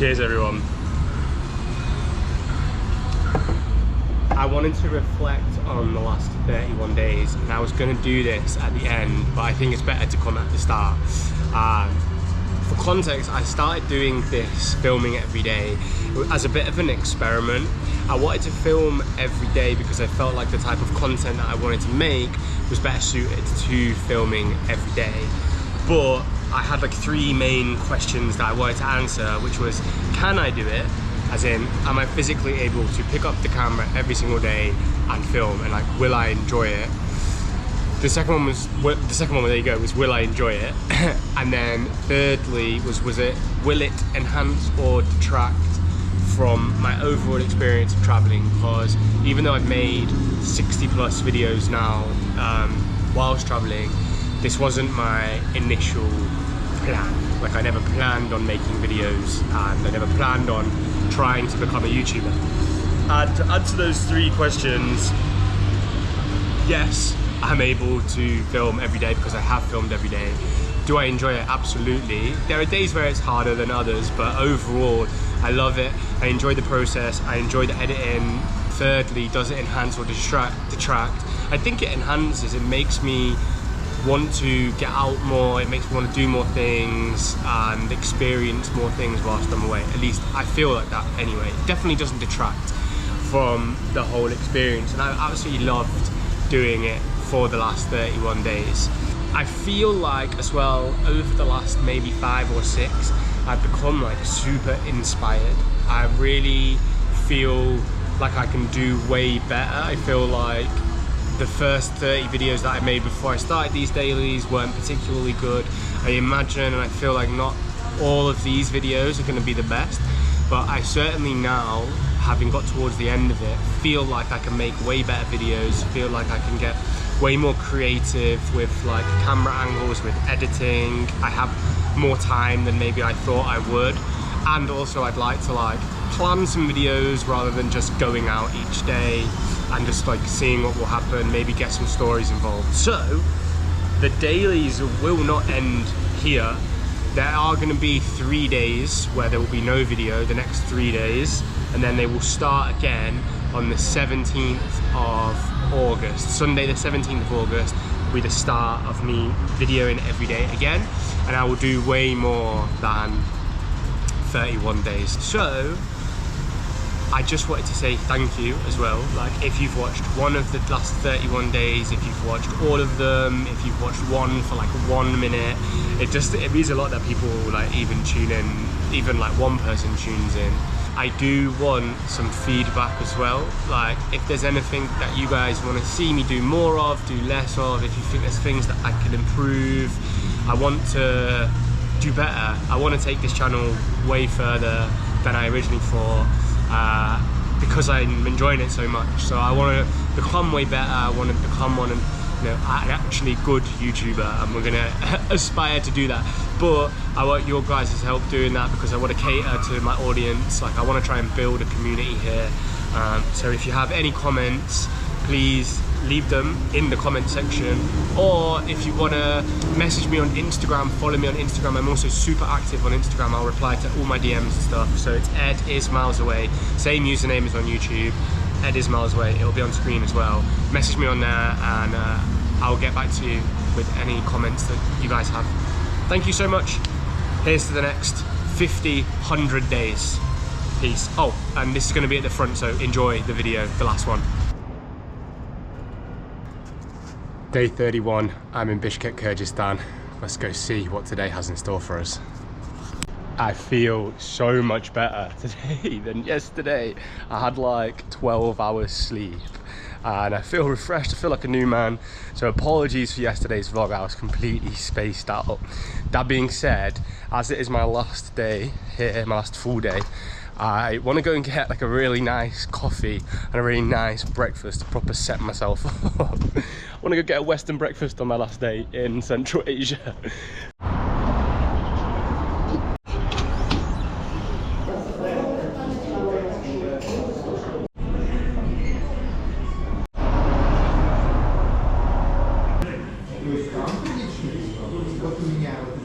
Cheers everyone. I wanted to reflect on the last 31 days and I was going to do this at the end, but I think it's better to come at the start. For context, I started doing this filming every day as a bit of an experiment. I wanted to film every day because I felt like the type of content that I wanted to make was better suited to filming every day. But I had like 3 main questions that I wanted to answer, which was, can I do it? As in, am I physically able to pick up the camera every single day and film? And like, will I enjoy it? The second one was, there you go, was will I enjoy it? And then thirdly was will it enhance or detract from my overall experience of traveling? Because even though I've made 60 plus videos now whilst traveling, this wasn't my initial plan. Like, I never planned on making videos and I never planned on trying to become a YouTuber. And to answer those 3 questions, yes, I'm able to film every day because I have filmed every day. Do I enjoy it? Absolutely. There are days where it's harder than others, but overall, I love it. I enjoy the process. I enjoy the editing. Thirdly, does it enhance or detract? I think it enhances. It makes me want to get out more. It makes me want to do more things and experience more things whilst I'm away. At least I feel like that anyway. It definitely doesn't detract from the whole experience, and I absolutely loved doing it for the last 31 days. I feel like as well, over the last maybe 5 or 6, I've become like super inspired. I really feel like I can do way better. I feel like the first 30 videos that I made before I started these dailies weren't particularly good. I imagine and I feel like not all of these videos are going to be the best, but I certainly now, having got towards the end of it, feel like I can make way better videos, feel like I can get way more creative with like camera angles, with editing. I have more time than maybe I thought I would, and also I'd like to like plan some videos rather than just going out each day and just like seeing what will happen, maybe get some stories involved. So the dailies will not end here. There are going to be 3 days where there will be no video, the next 3 days, and then they will start again on the 17th of August. Sunday the 17th of August will be the start of me videoing every day again, and I will do way more than 31 days. So I just wanted to say thank you as well. Like, if you've watched one of the last 31 days, if you've watched all of them, if you've watched one for like 1 minute, it means a lot that people like even tune in, even like one person tunes in. I do want some feedback as well. Like, if there's anything that you guys want to see me do more of, do less of, if you think there's things that I can improve, I want to do better. I want to take this channel way further than I originally thought. Because I'm enjoying it so much. So I want to become way better. I want to become an actually good YouTuber, and we're gonna aspire to do that. But I want your guys' help doing that because I want to cater to my audience. Like, I want to try and build a community here. So if you have any comments, please leave them in the comment section, or if you want to message me on Instagram, follow me on Instagram. I'm also super active on Instagram. I'll reply to all my DMs and stuff. So it's Ed is miles away, same username as on YouTube, Ed is miles away. It'll be on screen as well. Message me on there and I'll get back to you with any comments that you guys have. Thank you so much. Here's to the next 50, 100 days. Peace. Oh, and this is going to be at the front, so enjoy the video, the last one. Day 31, I'm in Bishkek, Kyrgyzstan. Let's go see what today has in store for us. I feel so much better today than yesterday. I had like 12 hours sleep and I feel refreshed. I feel like a new man. So apologies for yesterday's vlog, I was completely spaced out. That being said, as it is my last day here, my last full day, I want to go and get like a really nice coffee and a really nice breakfast to proper set myself up. I want to go get a Western breakfast on my last day in Central Asia.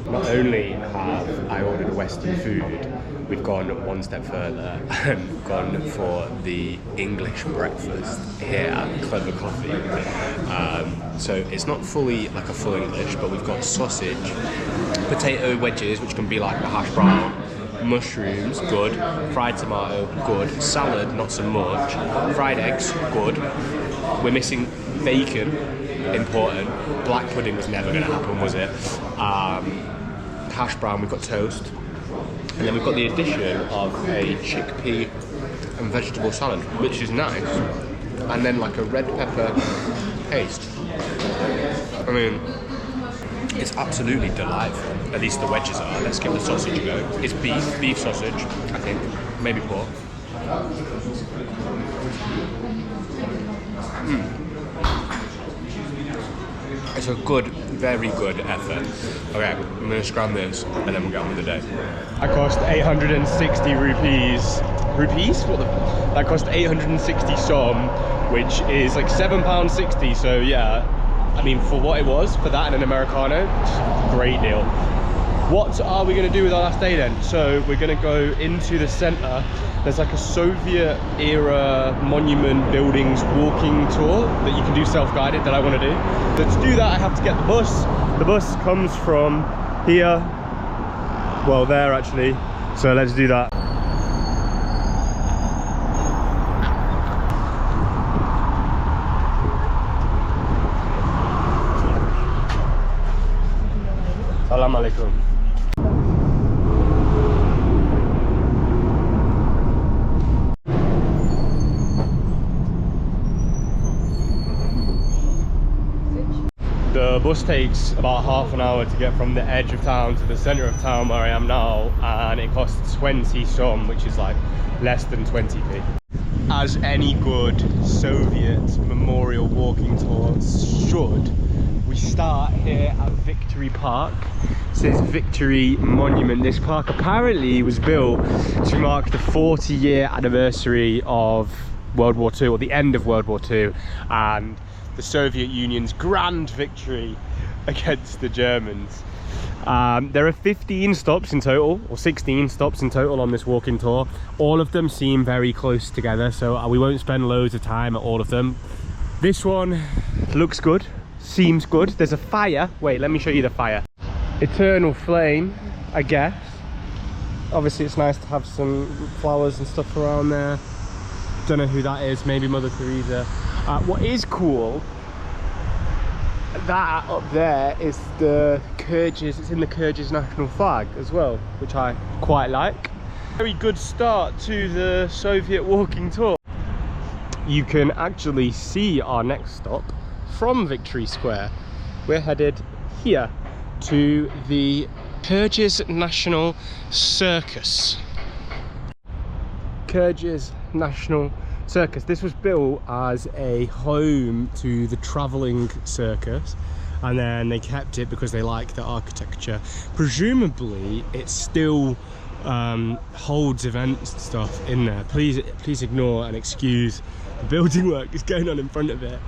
Not only have I ordered a Western food, we've gone one step further and gone for the English breakfast here at Clever Coffee. So it's not fully like a full English, but we've got sausage, potato wedges, which can be like a hash brown, mushrooms, good, fried tomato, good, salad, not so much, fried eggs, good. We're missing bacon, important. Black pudding was never going to happen, was it? Hash brown, we've got toast, and then we've got the addition of a chickpea and vegetable salad, which is nice, and then like a red pepper paste. I mean, it's absolutely delightful. At least the wedges are. Let's give the sausage a go. It's beef sausage, I think, maybe pork. It's a good, very good effort. Okay, I'm gonna scram this and then we'll get on with the day. That cost 860 rupees. Rupees? What the? That cost 860 som, which is like £7.60. So yeah, I mean, for what it was, for that and an Americano, great deal. What are we gonna do with our last day then? So we're gonna go into the center. There's like a Soviet era monument buildings walking tour that you can do self-guided that I want to do. So to do that, I have to get the bus. The bus comes from here, well there actually. So let's do that. Salam alaikum. The bus takes about half an hour to get from the edge of town to the center of town where I am now, and it costs 20 som, which is like less than 20p. As any good Soviet memorial walking tour should, we start here at Victory Park. It says Victory Monument. This park apparently was built to mark the 40-year anniversary of World War II, or the end of World War II, and the Soviet Union's grand victory against the Germans. There are 15 stops in total, or 16 stops in total on this walking tour. All of them seem very close together, so we won't spend loads of time at all of them. This one looks good, seems good. There's a fire. Wait, let me show you the fire. Eternal flame, I guess. Obviously it's nice to have some flowers and stuff around there. Don't know who that is, maybe Mother Teresa. What is cool, that up there is the Kyrgyz, it's in the Kyrgyz national flag as well, which I quite like. Very good start to the Soviet walking tour. You can actually see our next stop from Victory Square. We're headed here to the Kyrgyz National Circus. Kyrgyz National Circus. This was built as a home to the travelling circus, and then they kept it because they like the architecture. Presumably it still holds events and stuff in there. Please ignore and excuse the building work that's going on in front of it.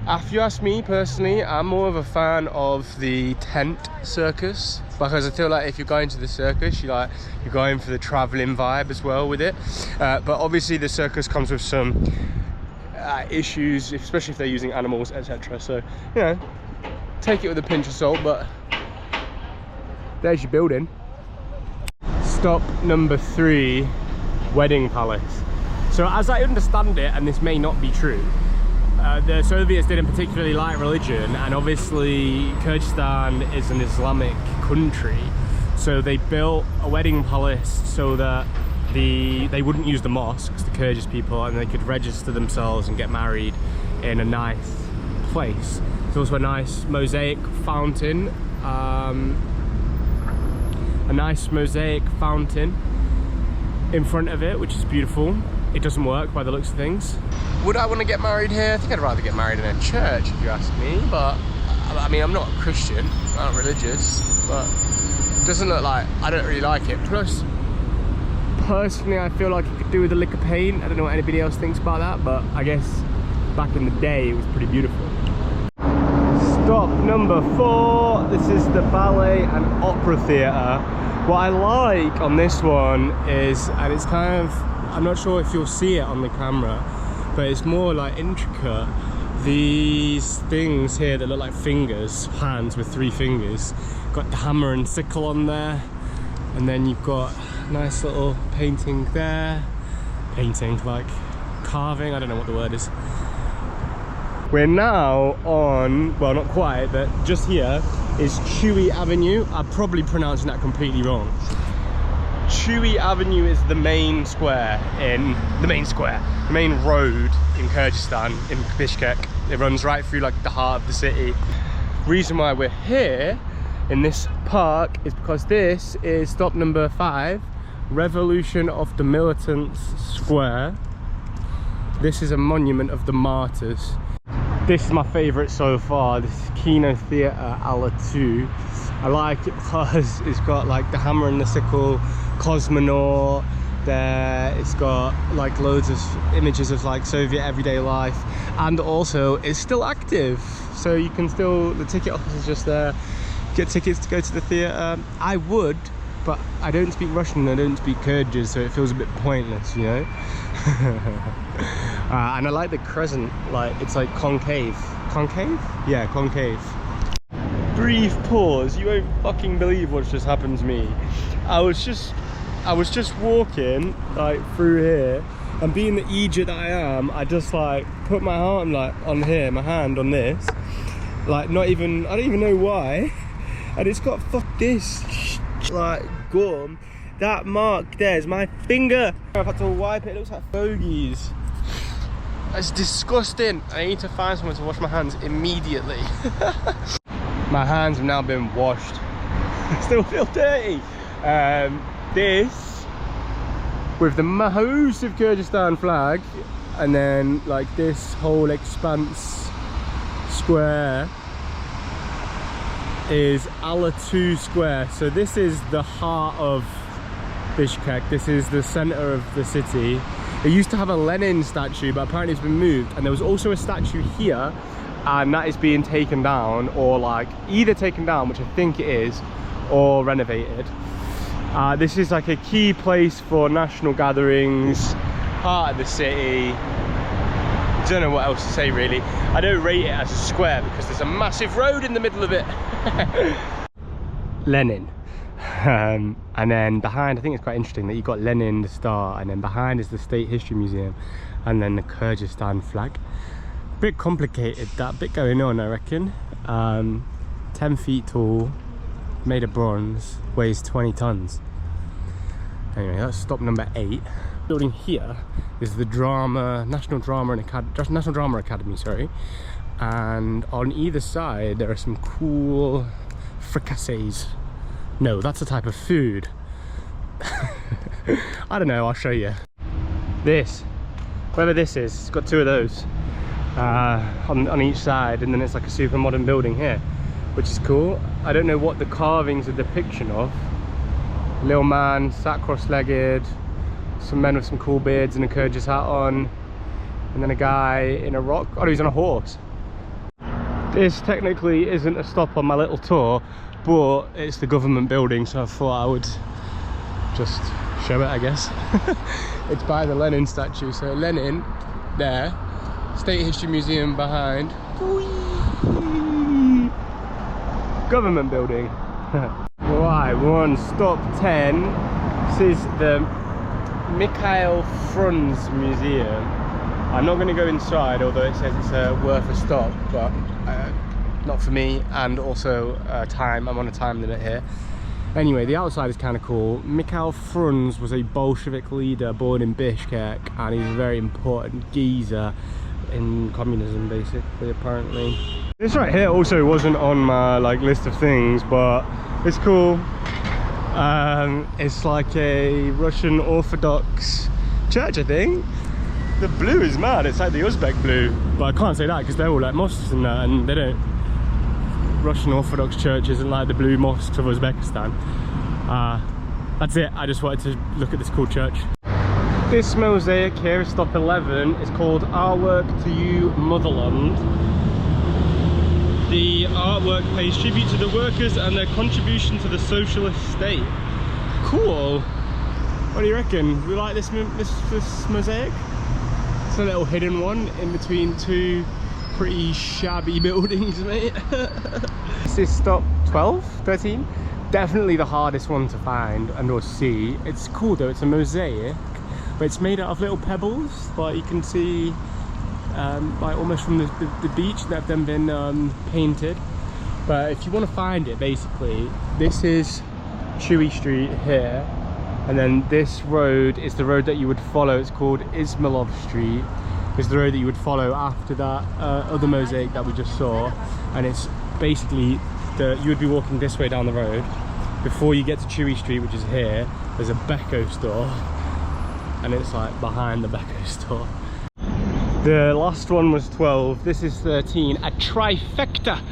If you ask me personally, I'm more of a fan of the tent circus, because I feel like if you're going to the circus, you're going for the traveling vibe as well with it. But obviously the circus comes with some issues, especially if they're using animals, etc. So, you know, take it with a pinch of salt, but there's your building. Stop number 3, Wedding Palace. So as I understand it, and this may not be true, the Soviets didn't particularly like religion, and obviously Kyrgyzstan is an Islamic country, so they built a wedding palace so that they wouldn't use the mosques, the Kyrgyz people, and they could register themselves and get married in a nice place. There's also a nice mosaic fountain, in front of it, which is beautiful. It doesn't work by the looks of things. Would I want to get married here? I think I'd rather get married in a church, if you ask me, but I mean, I'm not a Christian, I'm not religious, but it doesn't look like, I don't really like it. Plus, personally, I feel like it could do with a lick of paint. I don't know what anybody else thinks about that, but I guess back in the day, it was pretty beautiful. Stop number 4, this is the Ballet and Opera Theatre. What I like on this one is, and it's kind of, I'm not sure if you'll see it on the camera, but it's more like intricate. These things here that look like fingers, hands with 3 fingers. Got the hammer and sickle on there, and then you've got a nice little painting there. Painting, like carving, I don't know what the word is. We're now on, well, not quite, but just here is Chewy Avenue. I'm probably pronouncing that completely wrong. Chewy Avenue is the main square the main road in Kyrgyzstan, in Bishkek. It runs right through like the heart of the city. Reason why we're here in this park is because this is stop number 5, Revolution of the Militants Square. This is a monument of the martyrs. This is my favourite so far. This is Kino Theatre Ala 2. I like it because it's got like the hammer and the sickle, cosmonaut there. It's got like loads of images of like Soviet everyday life, and also it's still active. So you can still, the ticket office is just there. Get tickets to go to the theatre. I would, but I don't speak Russian, I don't speak Kyrgyz, so it feels a bit pointless, you know. And I like the crescent, like it's like concave. Concave? Yeah, concave. Brief pause. You won't fucking believe what's just happened to me. I was just walking like through here, and being the idiot that I am, I just like put my arm like on here, my hand on this, like I don't even know why, and it's got fuck this like gum. That mark there is my finger. I've had to wipe it. It looks like fogies. It's disgusting. I need to find someone to wash my hands immediately. My hands have now been washed. Still feel dirty. This with the massive Kyrgyzstan flag, and then like this whole expanse square is Ala 2 Square. So this is the heart of Bishkek. This is the center of the city. It used to have a Lenin statue, but apparently it's been moved, and there was also a statue here, and that is being taken down, or like either taken down, which I think it is, or renovated. This is like a key place for national gatherings, heart of the city. Don't know what else to say really. I don't rate it as a square because there's a massive road in the middle of it. Lenin. And then behind, I think it's quite interesting that you've got Lenin, the star, and then behind is the State History Museum, and then the Kyrgyzstan flag. Bit complicated, that bit going on, I reckon. 10 feet tall, made of bronze, weighs 20 tons. Anyway, that's stop number 8. Building here is the National Drama Academy, sorry. And on either side there are some cool fricassees. No, that's a type of food. I don't know, I'll show you. This, whatever this is, it's got 2 of those on each side, and then it's like a super modern building here, which is cool. I don't know what the carving's a depiction of. Little man sat cross-legged, some men with some cool beards and a Kyrgyz hat on, and then a guy in a rock. Oh, he's on a horse. This technically isn't a stop on my little tour, but it's the government building, so I thought I would just show it, I guess. It's by the Lenin statue, so Lenin there, State History Museum behind. Whee! Government building. Right, we're on stop 10. This is the Mikhail Frunze Museum. I'm not going to go inside, although it says it's worth a stop, but not for me, and also time. I'm on a time limit here. Anyway, the outside is kind of cool. Mikhail Frunze was a Bolshevik leader born in Bishkek, and he's a very important geezer in communism, basically, apparently. This right here also wasn't on my like list of things, but it's cool. It's like a Russian Orthodox church, I think. The blue is mad, it's like the Uzbek blue, but I can't say that because they're all like mosques and that, and they don't. Russian Orthodox church isn't like the blue mosques of Uzbekistan. That's it, I just wanted to look at this cool church. This mosaic here is stop 11. It's called Our Work to You Motherland. The artwork pays tribute to the workers and their contribution to the socialist state. cool. What do you reckon? We like this mosaic? It's a little hidden one in between two pretty shabby buildings, mate. This is stop 12, 13. Definitely the hardest one to find and or see. It's cool though, it's a mosaic, but it's made out of little pebbles, like you can see, like almost from the beach that have then been painted. But if you want to find it, basically, this is Chewy Street here, and then this road is the road that you would follow. It's called Ismailov Street. It's the road that you would follow after that other mosaic that we just saw, and it's basically you would be walking this way down the road. Before you get to Chewy Street, which is here, there's a Beko store, and it's like behind the Beko store. The last one was 12, this is 13, a trifecta,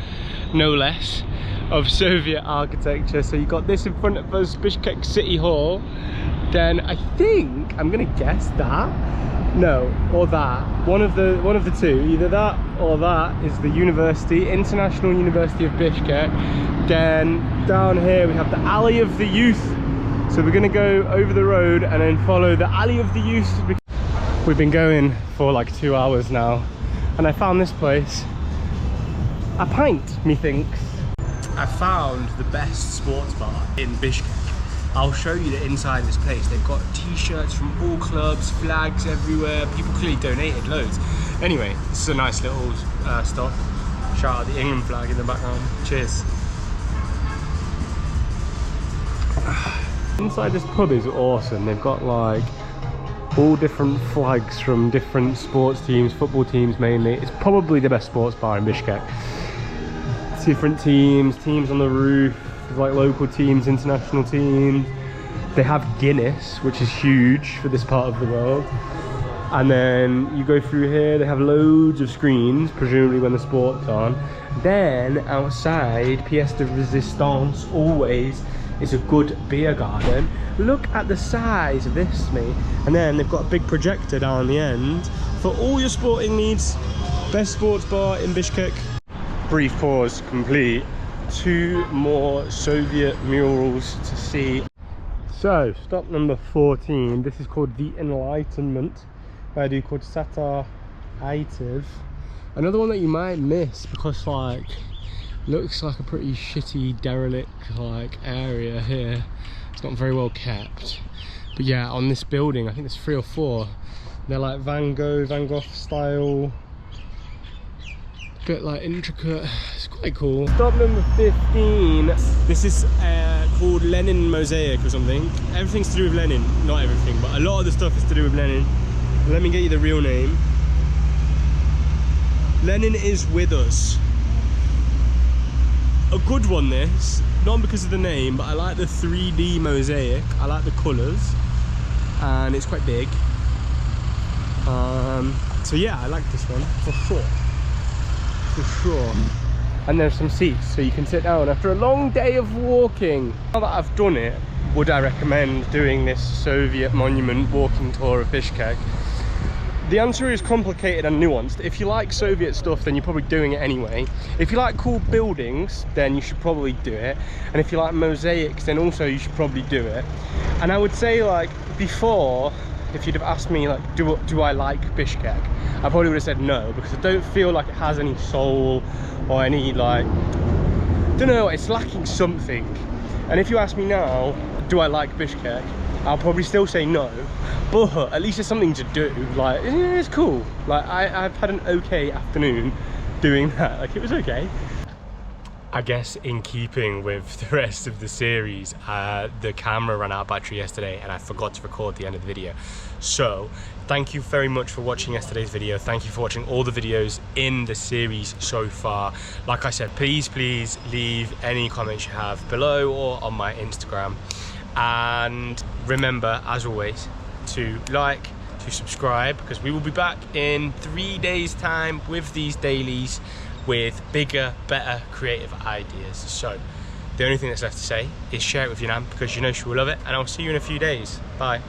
no less, of Soviet architecture. So you got this in front of us, Bishkek City Hall. Then I think, I'm gonna guess that, no, or that, one of the two, either that or that is the university, International University of Bishkek. Then down here we have the Alley of the Youth. So we're gonna go over the road and then follow the Alley of the Youth. We've been going for like 2 hours now, and I found this place. A pint, methinks. I found the best sports bar in Bishkek. I'll show you the inside of this place. They've got t-shirts from all clubs, flags everywhere. People clearly donated loads. Anyway, this is a nice little stop. Shout out the England flag in the background. Cheers. Inside this pub is awesome. They've got like all different flags from different sports teams, football teams mainly. It's probably the best sports bar in Bishkek. Different teams on the roof, like local teams, international teams. They have Guinness, which is huge for this part of the world. And then you go through here, they have loads of screens, presumably when the sport's on. Then outside, pièce de résistance always is a good beer garden. Look at the size of this, mate. And then they've got a big projector down the end for all your sporting needs. Best sports bar in Bishkek. Brief pause complete. 2 more Soviet murals to see. So stop number 14. This is called the Enlightenment by a dude called Satar Aitiv. Another one that you might miss because like looks like a pretty shitty derelict like area here. It's not very well kept, but yeah, on this building I think there's 3 or 4. They're like Van Gogh style, bit like intricate. It's quite cool. Stop number 15. This is called Lenin Mosaic or something. Everything's to do with Lenin. Not everything, but a lot of the stuff is to do with Lenin. Let me get you the real name. Lenin is with us. A good one, this, not because of the name, but I like the 3D mosaic. I like the colours, and it's quite big. So yeah, I like this one for sure. And there's some seats so you can sit down after a long day of walking. Now that I've done it, would I recommend doing this Soviet monument walking tour of Bishkek? The answer is complicated and nuanced. If you like Soviet stuff, then you're probably doing it anyway. If you like cool buildings, then you should probably do it. And if you like mosaics, then also you should probably do it. And I would say, like, before, if you'd have asked me, like, do I like Bishkek, I probably would have said no, because I don't feel like it has any soul or any, like, I don't know, it's lacking something. And if you ask me now, do I like Bishkek, I'll probably still say no, but at least it's something to do. Like, it's cool. Like, I've had an okay afternoon doing that. Like, it was okay. I guess in keeping with the rest of the series, the camera ran out of battery yesterday and I forgot to record the end of the video. So thank you very much for watching yesterday's video. Thank you for watching all the videos in the series so far. Like I said, please leave any comments you have below or on my Instagram. And remember, as always, to like, to subscribe, because we will be back in 3 days' time with these dailies with bigger, better, creative ideas. So the only thing that's left to say is share it with your nan, because you know she will love it, and I'll see you in a few days. Bye.